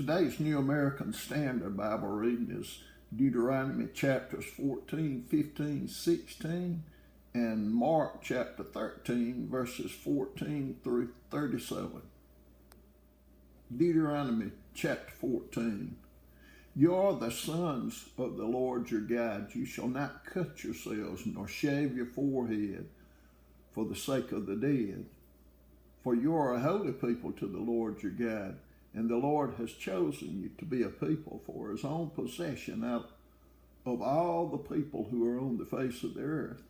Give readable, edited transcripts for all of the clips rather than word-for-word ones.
Today's New American Standard Bible reading is Deuteronomy chapters 14, 15, 16, and Mark chapter 13, verses 14 through 37. Deuteronomy chapter 14. You are the sons of the Lord your God. You shall not cut yourselves, nor shave your forehead for the sake of the dead. For you are a holy people to the Lord your God, and the Lord has chosen you to be a people for his own possession out of all the people who are on the face of the earth.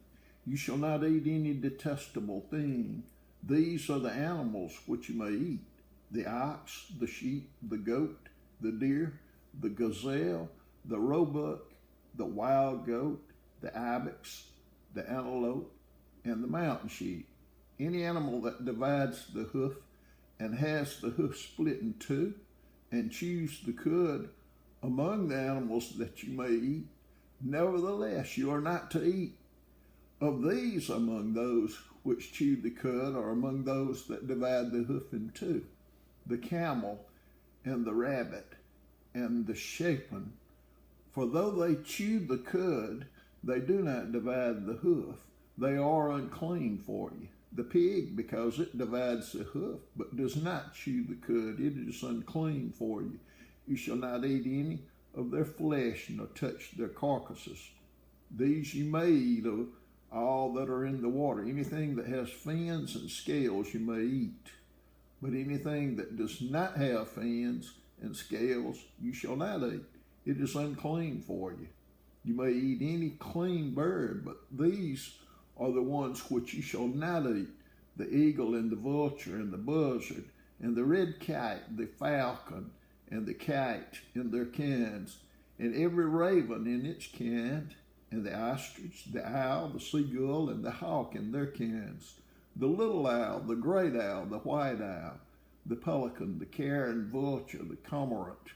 You shall not eat any detestable thing. These are the animals which you may eat: the ox, the sheep, the goat, the deer, the gazelle, the roebuck, the wild goat, the ibex, the antelope, and the mountain sheep. Any animal that divides the hoof and has the hoof split in two, and chews the cud among the animals that you may eat, nevertheless you are not to eat of these among those which chew the cud, or among those that divide the hoof in two: the camel and the rabbit and the shapen. For though they chew the cud, they do not divide the hoof. They are unclean for you. The pig, because it divides the hoof, but does not chew the cud, it is unclean for you. You shall not eat any of their flesh, nor touch their carcasses. These you may eat of all that are in the water. Anything that has fins and scales you may eat. But anything that does not have fins and scales you shall not eat. It is unclean for you. You may eat any clean bird, but these are the ones which you shall not eat: the eagle and the vulture and the buzzard and the red kite, the falcon and the kite in their kinds, and every raven in its kind, and the ostrich, the owl, the seagull, and the hawk in their kinds, the little owl, the great owl, the white owl, the pelican, the carrion vulture, the cormorant,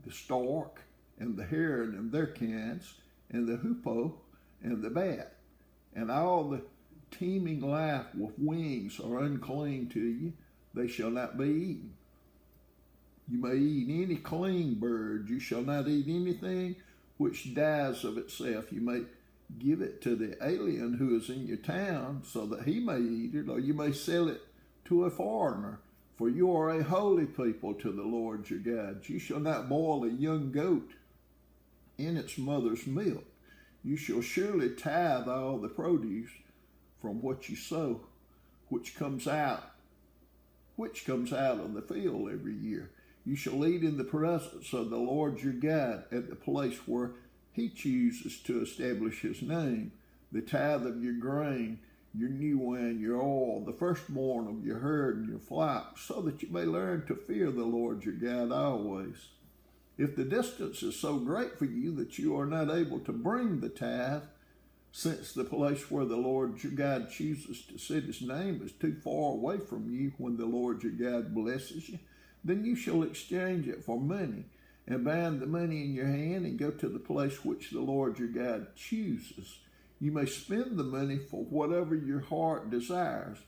the stork, and the heron in their kinds, and the hoopoe and the bat. And all the teeming life with wings are unclean to you. They shall not be eaten. You may eat any clean bird. You shall not eat anything which dies of itself. You may give it to the alien who is in your town, so that he may eat it, or you may sell it to a foreigner. For you are a holy people to the Lord your God. You shall not boil a young goat in its mother's milk. You shall surely tithe all the produce from what you sow, which comes out of the field every year. You shall eat in the presence of the Lord your God at the place where he chooses to establish his name: the tithe of your grain, your new wine, your oil, the firstborn of your herd and your flock, so that you may learn to fear the Lord your God always. If the distance is so great for you that you are not able to bring the tithe, since the place where the Lord your God chooses to set his name is too far away from you when the Lord your God blesses you, then you shall exchange it for money, and bind the money in your hand, and go to the place which the Lord your God chooses. You may spend the money for whatever your heart desires,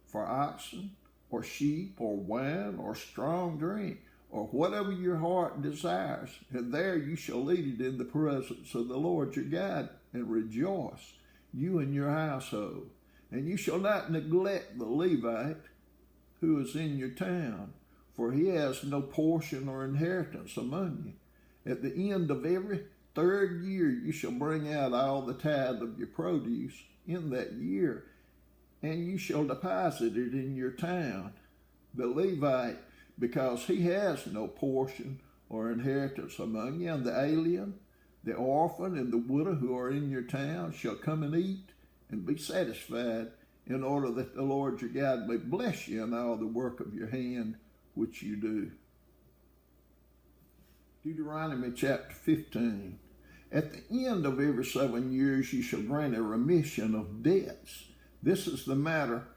for oxen, or sheep, or wine, or strong drink, or whatever your heart desires, and there you shall eat it in the presence of the Lord your God, and rejoice, you and your household. And you shall not neglect the Levite who is in your town, for he has no portion or inheritance among you. At the end of every third year you shall bring out all the tithe of your produce in that year, and you shall deposit it in your town. The Levite, because he has no portion or inheritance among you, and the alien, the orphan, and the widow who are in your town shall come and eat and be satisfied, in order that the Lord your God may bless you in all the work of your hand which you do. Deuteronomy chapter 15. At the end of every 7 years you shall grant a remission of debts. This is the matter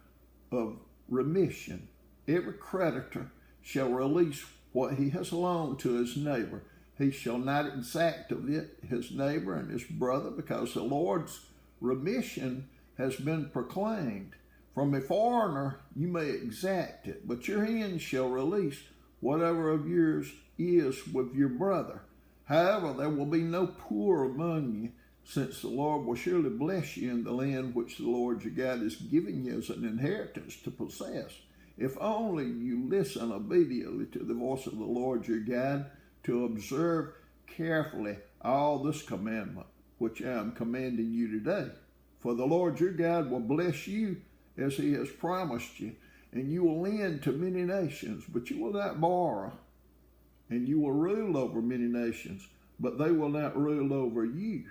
of remission. Every creditor shall release what he has loaned to his neighbor. He shall not exact of it his neighbor and his brother, because the Lord's remission has been proclaimed. From a foreigner you may exact it, but your hand shall release whatever of yours is with your brother. However, there will be no poor among you, since the Lord will surely bless you in the land which the Lord your God is giving you as an inheritance to possess. If only you listen obediently to the voice of the Lord your God, to observe carefully all this commandment, which I am commanding you today. For the Lord your God will bless you as he has promised you, and you will lend to many nations, but you will not borrow. And you will rule over many nations, but they will not rule over you.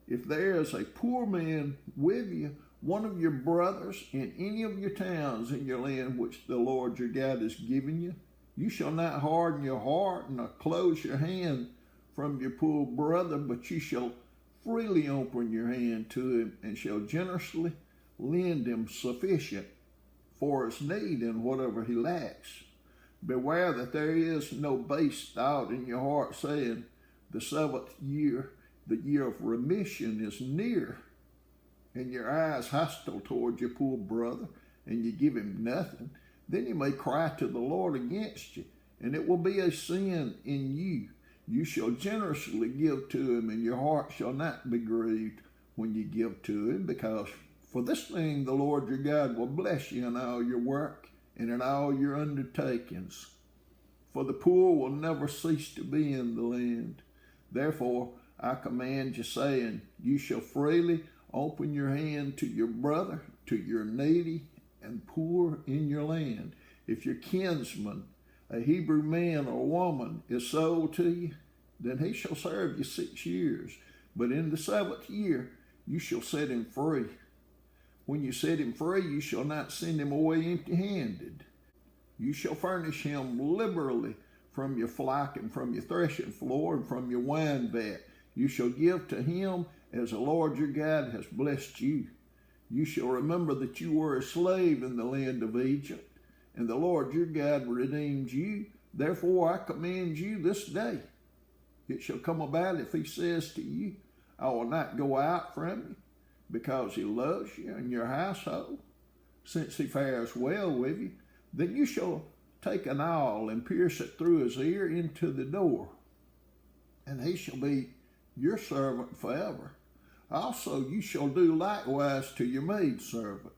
If there is a poor man with you, one of your brothers in any of your towns in your land which the Lord your God has given you, you shall not harden your heart nor close your hand from your poor brother, but you shall freely open your hand to him and shall generously lend him sufficient for his need and whatever he lacks. Beware that there is no base thought in your heart, saying, the seventh year, the year of remission, is near, and your eyes hostile toward your poor brother, and you give him nothing. Then you may cry to the Lord against you, and it will be a sin in you. You shall generously give to him, and your heart shall not be grieved when you give to him, because for this thing the Lord your God will bless you in all your work and in all your undertakings. For the poor will never cease to be in the land. Therefore I command you, saying, you shall freely open your hand to your brother, to your needy and poor in your land. If your kinsman, a Hebrew man or woman, is sold to you, then he shall serve you 6 years. But in the seventh year you shall set him free. When you set him free, you shall not send him away empty-handed. You shall furnish him liberally from your flock and from your threshing floor and from your wine vat. You shall give to him as the Lord your God has blessed you. You shall remember that you were a slave in the land of Egypt, and the Lord your God redeemed you. Therefore I command you this day. It shall come about if he says to you, I will not go out from you, because he loves you and your household, since he fares well with you, then you shall take an awl and pierce it through his ear into the door, and he shall be your servant forever. Also you shall do likewise to your maidservant.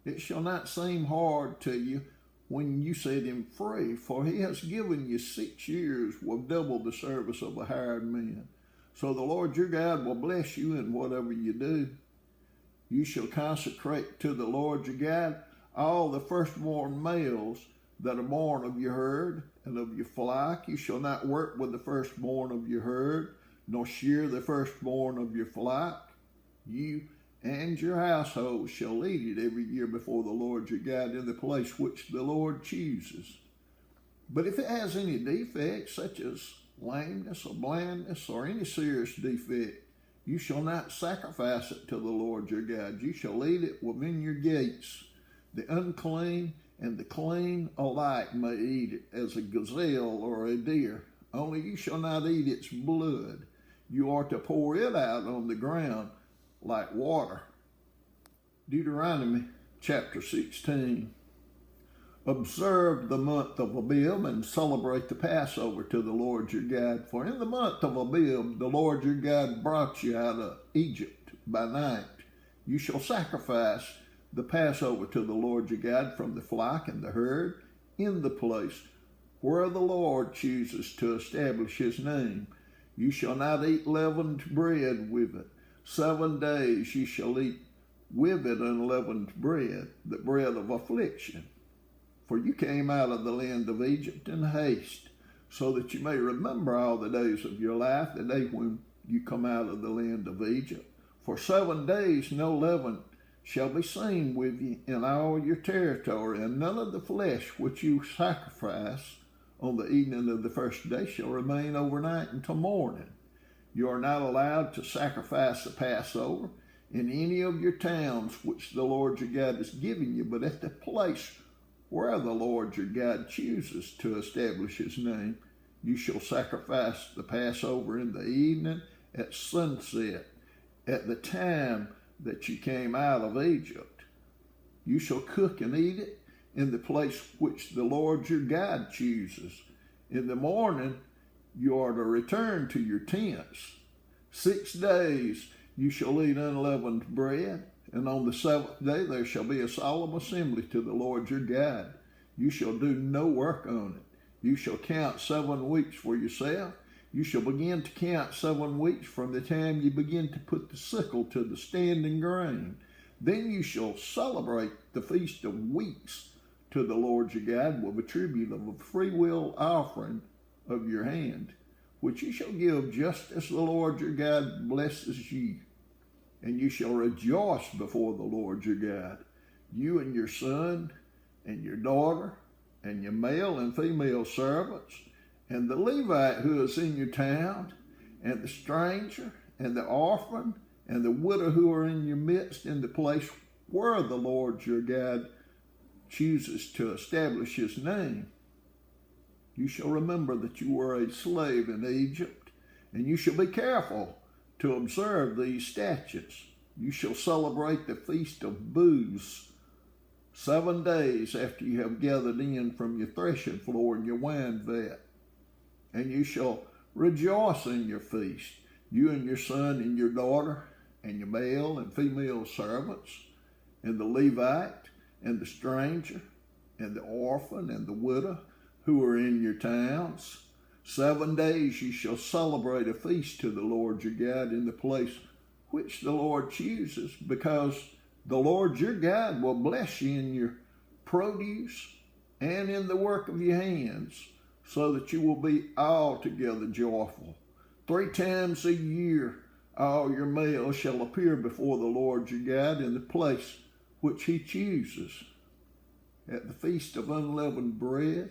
It shall not seem hard to you when you set him free, for he has given you 6 years with double the service of a hired man. So the Lord your God will bless you in whatever you do. You shall consecrate to the Lord your God all the firstborn males that are born of your herd and of your flock. You shall not work with the firstborn of your herd, nor shear the firstborn of your flock. You and your household shall eat it every year before the Lord your God in the place which the Lord chooses. But if it has any defect, such as lameness or blindness or any serious defect, you shall not sacrifice it to the Lord your God. You shall eat it within your gates. The unclean and the clean alike may eat it, as a gazelle or a deer. Only you shall not eat its blood. You are to pour it out on the ground like water. Deuteronomy chapter 16. Observe the month of Abib and celebrate the Passover to the Lord your God. For in the month of Abib, the Lord your God brought you out of Egypt by night. You shall sacrifice the Passover to the Lord your God from the flock and the herd in the place where the Lord chooses to establish his name. You shall not eat leavened bread with it. 7 days you shall eat with it unleavened bread, the bread of affliction. For you came out of the land of Egypt in haste, so that you may remember all the days of your life, the day when you come out of the land of Egypt. For 7 days no leaven shall be seen with you in all your territory, and none of the flesh which you sacrifice on the evening of the first day shall remain overnight until morning. You are not allowed to sacrifice the Passover in any of your towns which the Lord your God is giving you, but at the place where the Lord your God chooses to establish his name. You shall sacrifice the Passover in the evening at sunset, at the time that you came out of Egypt. You shall cook and eat it in the place which the Lord your God chooses. In the morning you are to return to your tents. 6 days you shall eat unleavened bread, and on the 7th day there shall be a solemn assembly to the Lord your God. You shall do no work on it. You shall count 7 weeks for yourself. You shall begin to count 7 weeks from the time you begin to put the sickle to the standing grain. Then you shall celebrate the Feast of Weeks to the Lord your God with a tribute of a freewill offering of your hand, which you shall give just as the Lord your God blesses you. And you shall rejoice before the Lord your God, you and your son and your daughter and your male and female servants, and the Levite who is in your town, and the stranger and the orphan and the widow who are in your midst, in the place where the Lord your God chooses to establish his name. You shall remember that you were a slave in Egypt, and you shall be careful to observe these statutes. You shall celebrate the Feast of Booths 7 days after you have gathered in from your threshing floor and your wine vat. And you shall rejoice in your feast, you and your son and your daughter, and your male and female servants, and the Levite, and the stranger, and the orphan, and the widow who are in your towns. 7 days you shall celebrate a feast to the Lord your God in the place which the Lord chooses, because the Lord your God will bless you in your produce and in the work of your hands, so that you will be altogether joyful. 3 times a year all your males shall appear before the Lord your God in the place which he chooses, at the Feast of Unleavened Bread,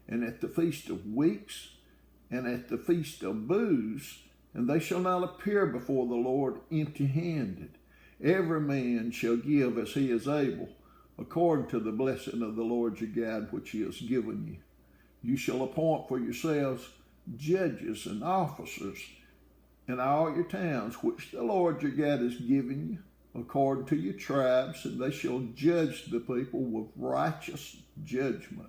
and at the Feast of Weeks, and at the Feast of Booths, and they shall not appear before the Lord empty-handed. Every man shall give as he is able, according to the blessing of the Lord your God which he has given you. You shall appoint for yourselves judges and officers in all your towns which the Lord your God has given you, according to your tribes, and they shall judge the people with righteous judgment.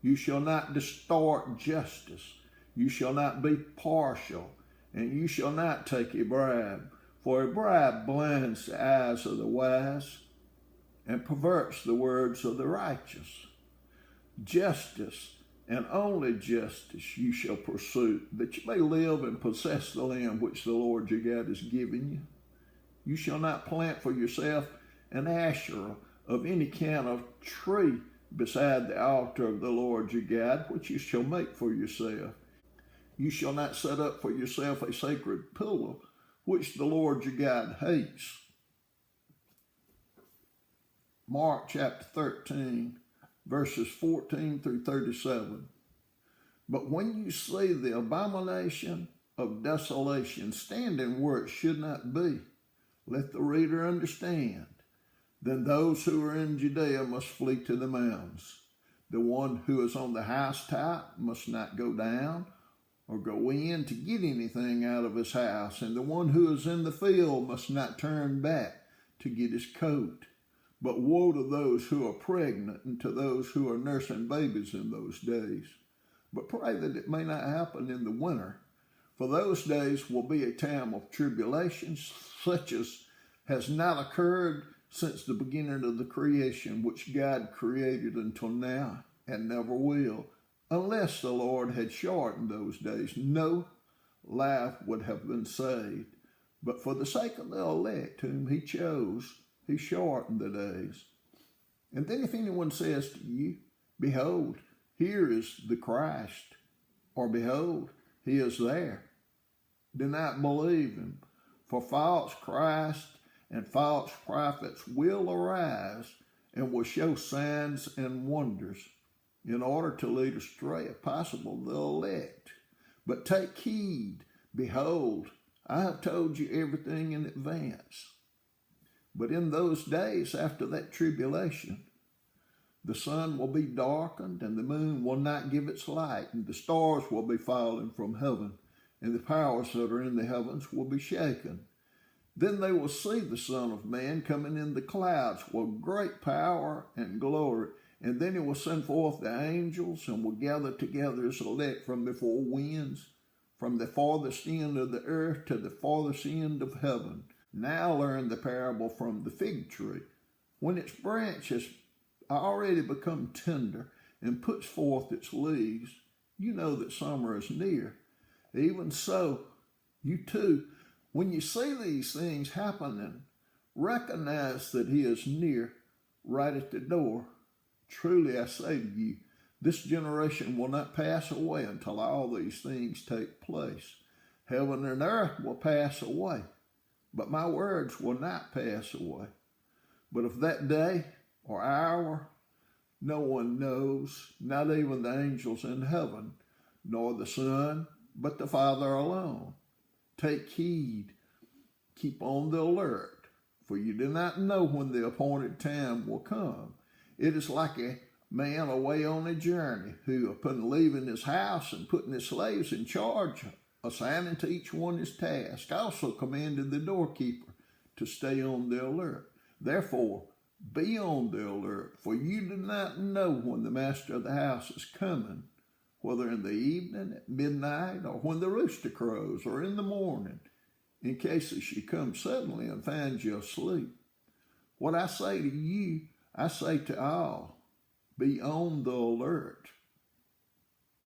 You shall not distort justice. You shall not be partial, and you shall not take a bribe, for a bribe blinds the eyes of the wise and perverts the words of the righteous. Justice, and only justice, you shall pursue, that you may live and possess the land which the Lord your God has given you. You shall not plant for yourself an Asherah of any kind of tree beside the altar of the Lord your God, which you shall make for yourself. You shall not set up for yourself a sacred pillar, which the Lord your God hates. Mark chapter 13, verses 14 through 37. But when you see the abomination of desolation standing where it should not be, let the reader understand. Then those who are in Judea must flee to the mountains. The one who is on the housetop must not go down or go in to get anything out of his house, and the one who is in the field must not turn back to get his coat. But woe to those who are pregnant and to those who are nursing babies in those days. But pray that it may not happen in the winter, for those days will be a time of tribulation, such as has not occurred since the beginning of the creation, which God created until now, and never will. Unless the Lord had shortened those days, no life would have been saved. But for the sake of the elect whom he chose, he shortened the days. And then if anyone says to you, behold, here is the Christ, or behold, he is there, do not believe him. For false Christ and false prophets will arise and will show signs and wonders in order to lead astray, if possible, the elect. But take heed, behold, I have told you everything in advance. But in those days after that tribulation, the sun will be darkened, and the moon will not give its light, and the stars will be falling from heaven, and the powers that are in the heavens will be shaken. Then they will see the Son of Man coming in the clouds with great power and glory, And then he will send forth the angels, and will gather together his elect from the four winds, from the farthest end of the earth to the farthest end of heaven. Now learn the parable from the fig tree. When its branch has already become tender and puts forth its leaves, you know that summer is near. Even so, you too, when you see these things happening, recognize that he is near, right at the door. Truly I say to you, this generation will not pass away until all these things take place. Heaven and earth will pass away, but my words will not pass away. But of that day or hour, no one knows, not even the angels in heaven, nor the Son, but the Father alone. Take heed, keep on the alert, for you do not know when the appointed time will come. It is like a man away on a journey who, upon leaving his house and putting his slaves in charge, assigning to each one his task, also commanded the doorkeeper to stay on the alert. Therefore, be on the alert, for you do not know when the master of the house is coming, whether in the evening, at midnight, or when the rooster crows, or in the morning, in case she comes suddenly and finds you asleep. What I say to you, I say to all, be on the alert.